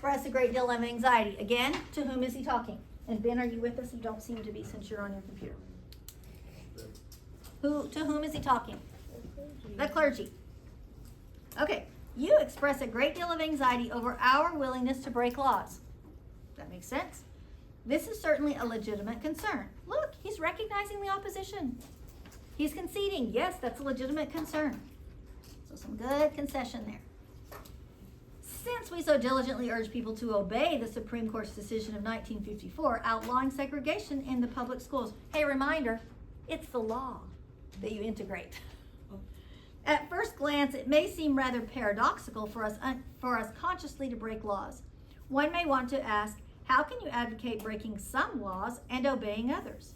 express a great deal of anxiety. Again, to whom is he talking? And Ben, are you with us? You don't seem to be since you're on your computer. To whom is he talking? The clergy. Okay, you express a great deal of anxiety over our willingness to break laws. That makes sense? This is certainly a legitimate concern. Look, he's recognizing the opposition. He's conceding, yes, that's a legitimate concern. So some good concession there. Since we so diligently urge people to obey the Supreme Court's decision of 1954 outlawing segregation in the public schools, hey, reminder, it's the law that you integrate. At first glance, it may seem rather paradoxical for us consciously to break laws. One may want to ask, how can you advocate breaking some laws and obeying others?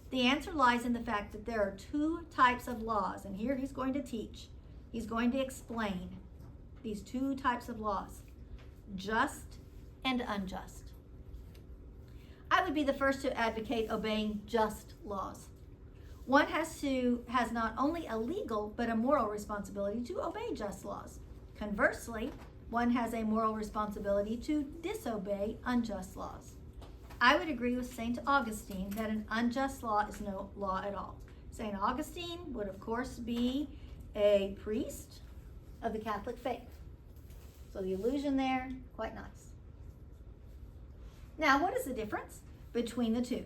The answer lies in the fact that there are two types of laws, and here he's going to teach. He's going to explain these two types of laws, just and unjust. I would be the first to advocate obeying just laws. One has not only a legal but a moral responsibility to obey just laws. Conversely, one has a moral responsibility to disobey unjust laws. I would agree with St. Augustine that an unjust law is no law at all. St. Augustine would, of course, be a priest of the Catholic faith. So the allusion there, quite nice. Now, what is the difference between the two?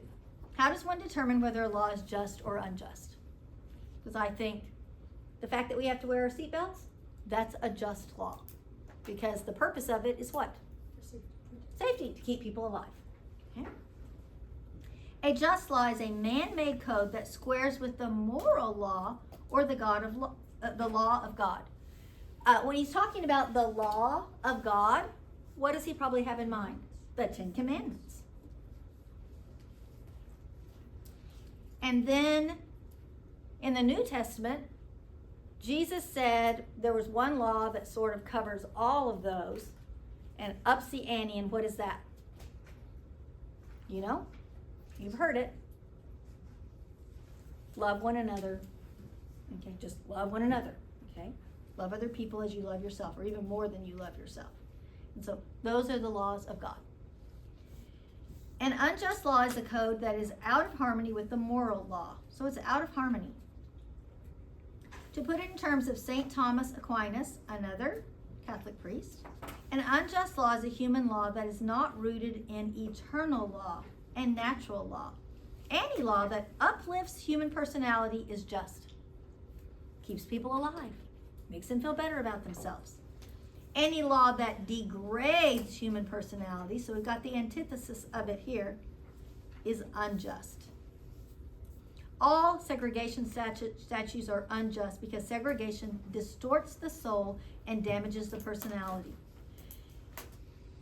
How does one determine whether a law is just or unjust? Because I think the fact that we have to wear our seatbelts, that's a just law. Because the purpose of it is what? Safety, to keep people alive. Okay? A just law is a man-made code that squares with the moral law or the law of God. When he's talking about the law of God, what does he probably have in mind? The Ten Commandments. And then in the New Testament, Jesus said there was one law that sort of covers all of those and ups the ante. And what is that? You know, you've heard it. Love one another. Okay, just love one another. Okay, love other people as you love yourself, or even more than you love yourself. And so those are the laws of God. An unjust law is a code that is out of harmony with the moral law. So it's out of harmony. To put it in terms of St. Thomas Aquinas, another Catholic priest, an unjust law is a human law that is not rooted in eternal law and natural law. Any law that uplifts human personality is just. Keeps people alive, makes them feel better about themselves. Any law that degrades human personality, so we've got the antithesis of it here, is unjust. All segregation statutes are unjust because segregation distorts the soul and damages the personality.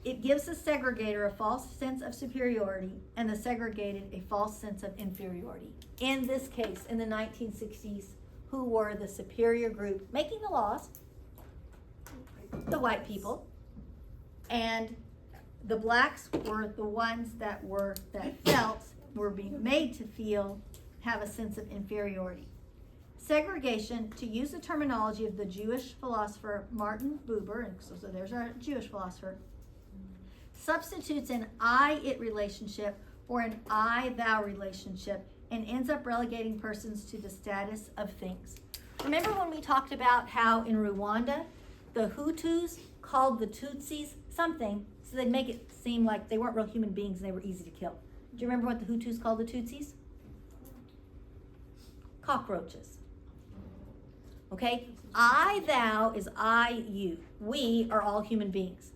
It gives the segregator a false sense of superiority and the segregated a false sense of inferiority. In this case, in the 1960s, who were the superior group making the laws? The white people. And the blacks were the ones that felt were being made to have a sense of inferiority. Segregation, to use the terminology of the Jewish philosopher Martin Buber, and so there's our Jewish philosopher, substitutes an I-it relationship for an I-thou relationship and ends up relegating persons to the status of things. Remember when we talked about how in Rwanda, the Hutus called the Tutsis something, so they'd make it seem like they weren't real human beings and they were easy to kill. Do you remember what the Hutus called the Tutsis? Cockroaches. Okay? I, thou is I, you. We are all human beings.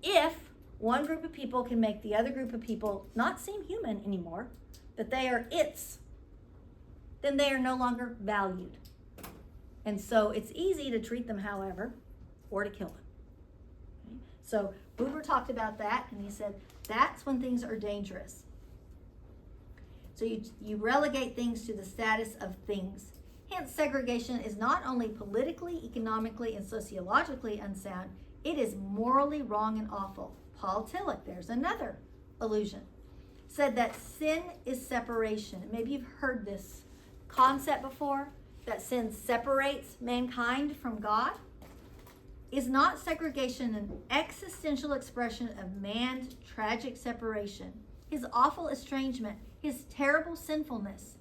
If one group of people can make the other group of people not seem human anymore, that they are its, then they are no longer valued. And so it's easy to treat them, however, or to kill them. Okay? So Buber talked about that, and he said that's when things are dangerous. So you relegate things to the status of things. Hence, segregation is not only politically, economically, and sociologically unsound, it is morally wrong and awful. Paul Tillich, there's another allusion, said that sin is separation. Maybe you've heard this concept before, that sin separates mankind from God. Is not segregation an existential expression of man's tragic separation, his awful estrangement, his terrible sinfulness,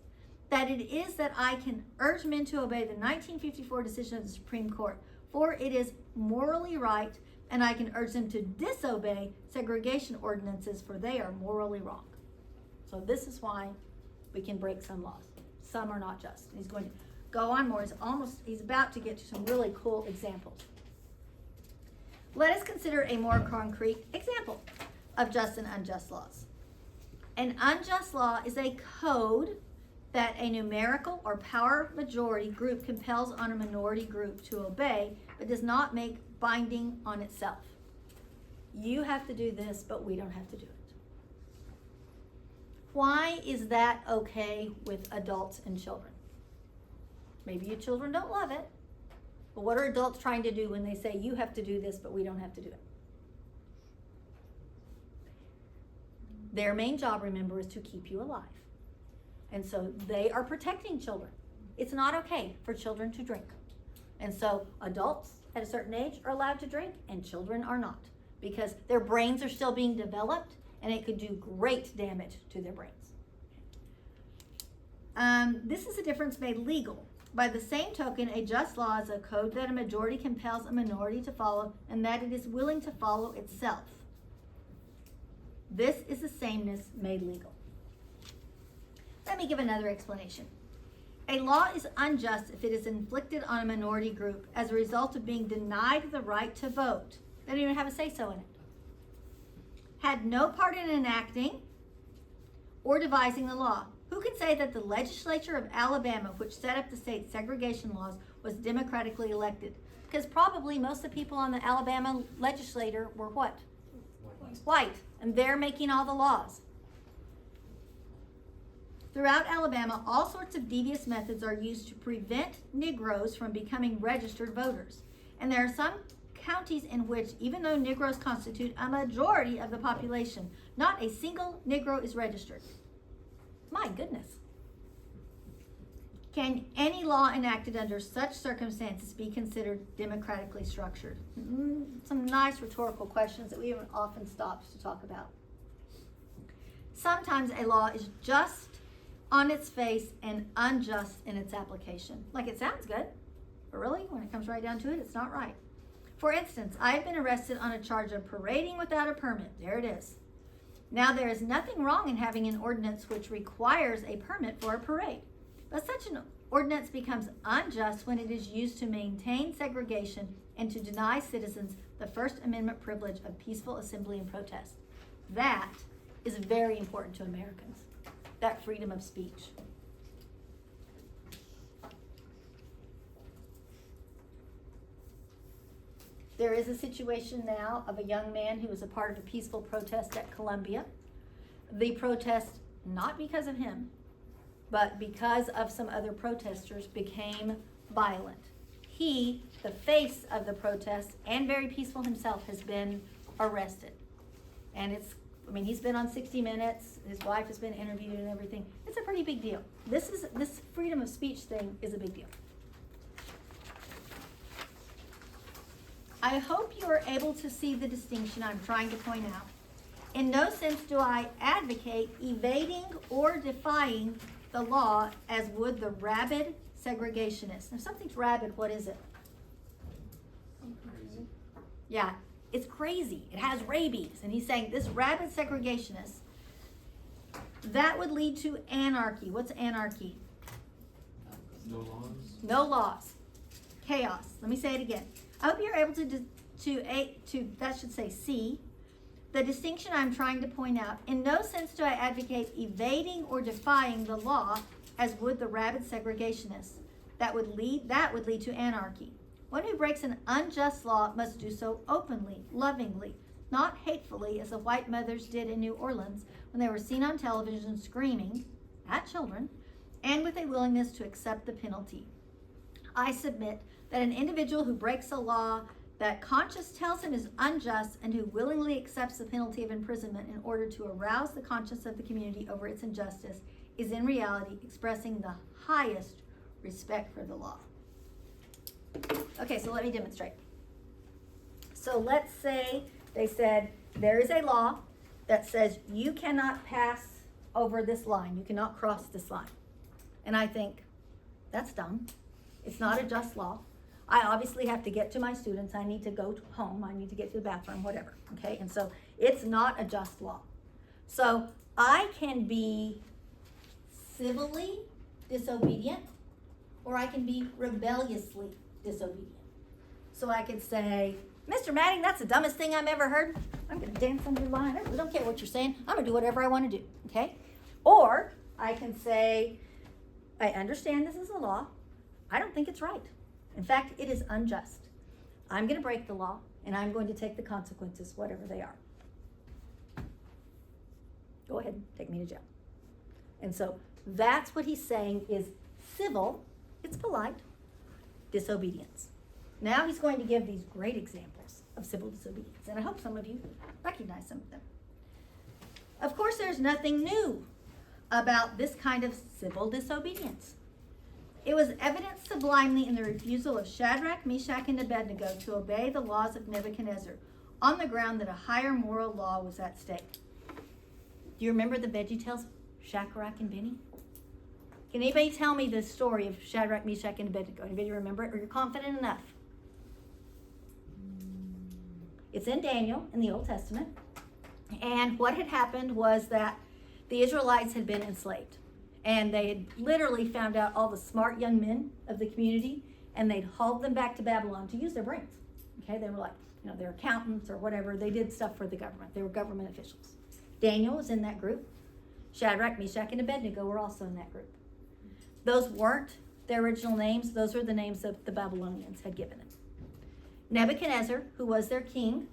that it is that I can urge men to obey the 1954 decision of the Supreme Court, for it is morally right, and I can urge them to disobey segregation ordinances, for they are morally wrong. So this is why we can break some laws. Some are not just. He's going to go on more. He's about to get to some really cool examples. Let us consider a more concrete example of just and unjust laws. An unjust law is a code that a numerical or power majority group compels on a minority group to obey, but does not make binding on itself. You have to do this, but we don't have to do it. Why is that okay with adults and children? Maybe your children don't love it, but what are adults trying to do when they say you have to do this, but we don't have to do it? Their main job, remember, is to keep you alive. And so they are protecting children. It's not okay for children to drink. And so adults at a certain age are allowed to drink and children are not, because their brains are still being developed and it could do great damage to their brains. This is a difference made legal. By the same token, a just law is a code that a majority compels a minority to follow and that it is willing to follow itself. This is the sameness made legal. Let me give another explanation. A law is unjust if it is inflicted on a minority group as a result of being denied the right to vote. They don't even have a say-so in it. Had no part in enacting or devising the law. Who can say that the legislature of Alabama, which set up the state's segregation laws, was democratically elected? Because probably most of the people on the Alabama legislature were what? White. And they're making all the laws. Throughout Alabama, all sorts of devious methods are used to prevent Negroes from becoming registered voters. And there are some counties in which, even though Negroes constitute a majority of the population, not a single Negro is registered. My goodness. Can any law enacted under such circumstances be considered democratically structured? Some nice rhetorical questions that we haven't often stopped to talk about. Sometimes a law is just on its face and unjust in its application. Like it sounds good, but really, when it comes right down to it, it's not right. For instance, I have been arrested on a charge of parading without a permit. There it is. Now, there is nothing wrong in having an ordinance which requires a permit for a parade, but such an ordinance becomes unjust when it is used to maintain segregation and to deny citizens the First Amendment privilege of peaceful assembly and protest. That is very important to Americans, that freedom of speech. There is a situation now of a young man who was a part of a peaceful protest at Columbia. The protest, not because of him, but because of some other protesters, became violent. He, the face of the protest and very peaceful himself, has been arrested. And he's been on 60 Minutes. His wife has been interviewed and everything. It's a pretty big deal. This freedom of speech thing is a big deal. I hope you are able to see the distinction I'm trying to point out. In no sense do I advocate evading or defying the law as would the rabid segregationist. If something's rabid, what is it? Yeah, it's crazy. It has rabies. And he's saying this rabid segregationist, that would lead to anarchy. What's anarchy? No laws. No laws. Chaos. Let me say it again. I hope you're able to that should say see the distinction I'm trying to point out. In no sense do I advocate evading or defying the law as would the rabid segregationist. That would lead to anarchy. One who breaks an unjust law must do so openly, lovingly, not hatefully as the white mothers did in New Orleans when they were seen on television screaming at children, and with a willingness to accept the penalty. I submit that an individual who breaks a law that conscience tells him is unjust and who willingly accepts the penalty of imprisonment in order to arouse the conscience of the community over its injustice is in reality expressing the highest respect for the law. Okay, so let me demonstrate. So let's say they said there is a law that says you cannot pass over this line, you cannot cross this line. And I think, that's dumb. It's not a just law. I obviously have to get to my students. I need to go home. I need to get to the bathroom, whatever. Okay, and so it's not a just law. So I can be civilly disobedient, or I can be rebelliously disobedient. So I could say, Mr. Manning, that's the dumbest thing I've ever heard. I'm going to dance on your line. I really don't care what you're saying. I'm going to do whatever I want to do. Okay? Or I can say, I understand this is a law. I don't think it's right. In fact, it is unjust. I'm going to break the law, and I'm going to take the consequences, whatever they are. Go ahead, take me to jail. And so that's what he's saying is civil, it's polite, disobedience. Now he's going to give these great examples of civil disobedience, and I hope some of you recognize some of them. Of course, there's nothing new about this kind of civil disobedience. It was evident sublimely in the refusal of Shadrach, Meshach, and Abednego to obey the laws of Nebuchadnezzar on the ground that a higher moral law was at stake. Do you remember the VeggieTales, Shadrach and Benny? Can anybody tell me the story of Shadrach, Meshach, and Abednego? Anybody remember it, or you're confident enough? It's in Daniel in the Old Testament. And what had happened was that the Israelites had been enslaved. And they had literally found out all the smart young men of the community, and they'd hauled them back to Babylon to use their brains. Okay, they were like, they're accountants or whatever. They did stuff for the government. They were government officials. Daniel was in that group. Shadrach, Meshach, and Abednego were also in that group. Those weren't their original names. Those were the names that the Babylonians had given them. Nebuchadnezzar, who was their king,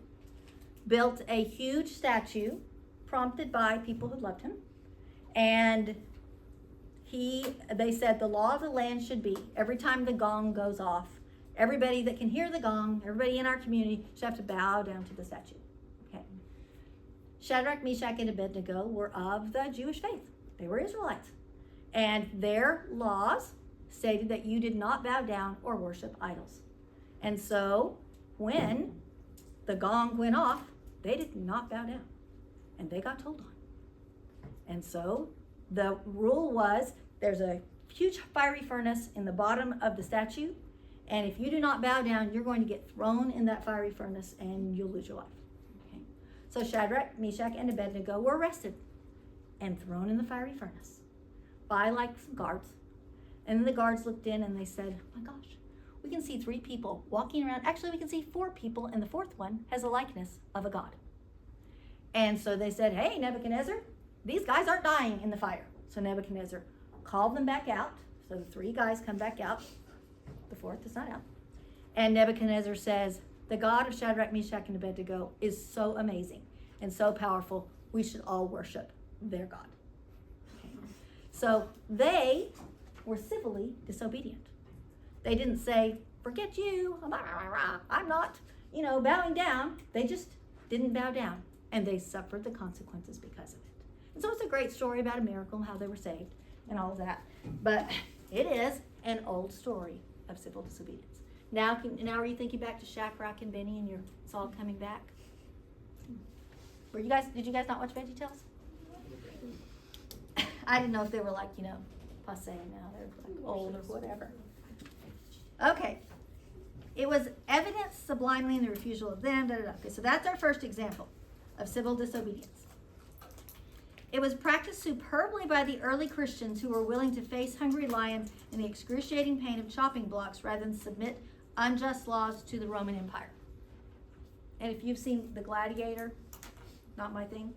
built a huge statue prompted by people who loved him. And they said the law of the land should be every time the gong goes off, everybody that can hear the gong, everybody in our community should have to bow down to the statue. Okay. Shadrach, Meshach, and Abednego were of the Jewish faith. They were Israelites. And their laws stated that you did not bow down or worship idols. And so when the gong went off, they did not bow down. And they got told on. And so the rule was there's a huge fiery furnace in the bottom of the statue. And if you do not bow down, you're going to get thrown in that fiery furnace and you'll lose your life. Okay? So Shadrach, Meshach, and Abednego were arrested and thrown in the fiery furnace by some guards. And then the guards looked in and they said, oh my gosh, we can see 3 people walking around. Actually, we can see 4 people, and the 4th one has a likeness of a god. And so they said, hey, Nebuchadnezzar, these guys aren't dying in the fire. So Nebuchadnezzar called them back out. So the 3 guys come back out. The 4th is not out. And Nebuchadnezzar says, the God of Shadrach, Meshach, and Abednego is so amazing and so powerful, we should all worship their God. Okay. So they were civilly disobedient. They didn't say, forget you, I'm not, bowing down. They just didn't bow down, and they suffered the consequences because of it. And so it's a great story about a miracle and how they were saved and all of that. But it is an old story of civil disobedience. Now are you thinking back to Shadrach and Benny, and it's all coming back? Did you guys not watch VeggieTales? I didn't know if they were passe now. They're old or whatever. Okay. It was evident sublimely in the refusal of them. Okay, so that's our first example of civil disobedience. It was practiced superbly by the early Christians who were willing to face hungry lions and the excruciating pain of chopping blocks rather than submit unjust laws to the Roman Empire. And if you've seen The Gladiator, not my thing,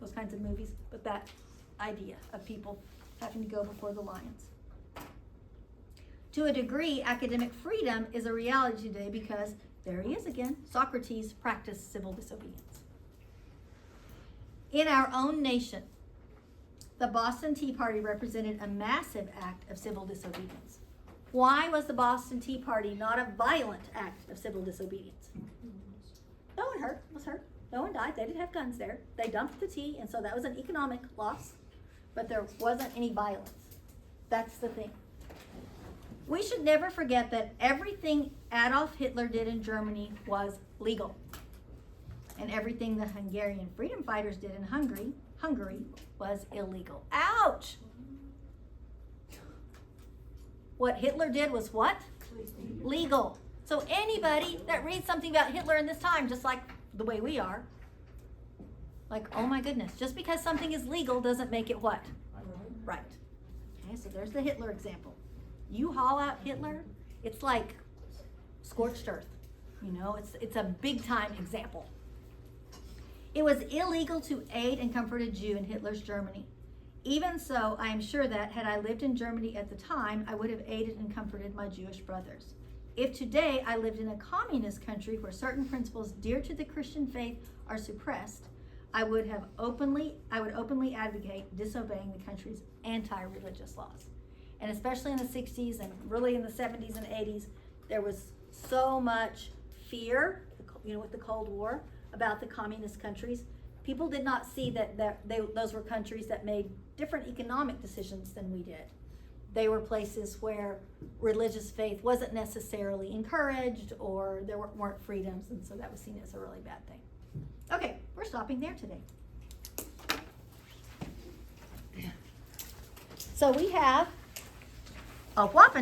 those kinds of movies, but that idea of people having to go before the lions. To a degree, academic freedom is a reality today because, there he is again, Socrates practiced civil disobedience. In our own nation, the Boston Tea Party represented a massive act of civil disobedience. Why was the Boston Tea Party not a violent act of civil disobedience? No one was hurt. No one died. They didn't have guns there. They dumped the tea, and so that was an economic loss, but there wasn't any violence. That's the thing. We should never forget that everything Adolf Hitler did in Germany was legal. And everything the Hungarian freedom fighters did in Hungary was illegal. Ouch! What Hitler did was what? Legal. So anybody that reads something about Hitler in this time, just like the way we are, like, oh my goodness, just because something is legal doesn't make it what? Right. Okay, so there's the Hitler example. You haul out Hitler, it's like scorched earth. You know, it's a big time example. It was illegal to aid and comfort a Jew in Hitler's Germany. Even so, I am sure that had I lived in Germany at the time, I would have aided and comforted my Jewish brothers. If today I lived in a communist country where certain principles dear to the Christian faith are suppressed, I would openly advocate disobeying the country's anti-religious laws. And especially in the 60s and really in the 70s and 80s, there was so much fear, with the Cold War, about the communist countries. People did not see that those were countries that made different economic decisions than we did. They were places where religious faith wasn't necessarily encouraged, or there weren't freedoms, and so that was seen as a really bad thing. Okay, we're stopping there today. So we have a whopping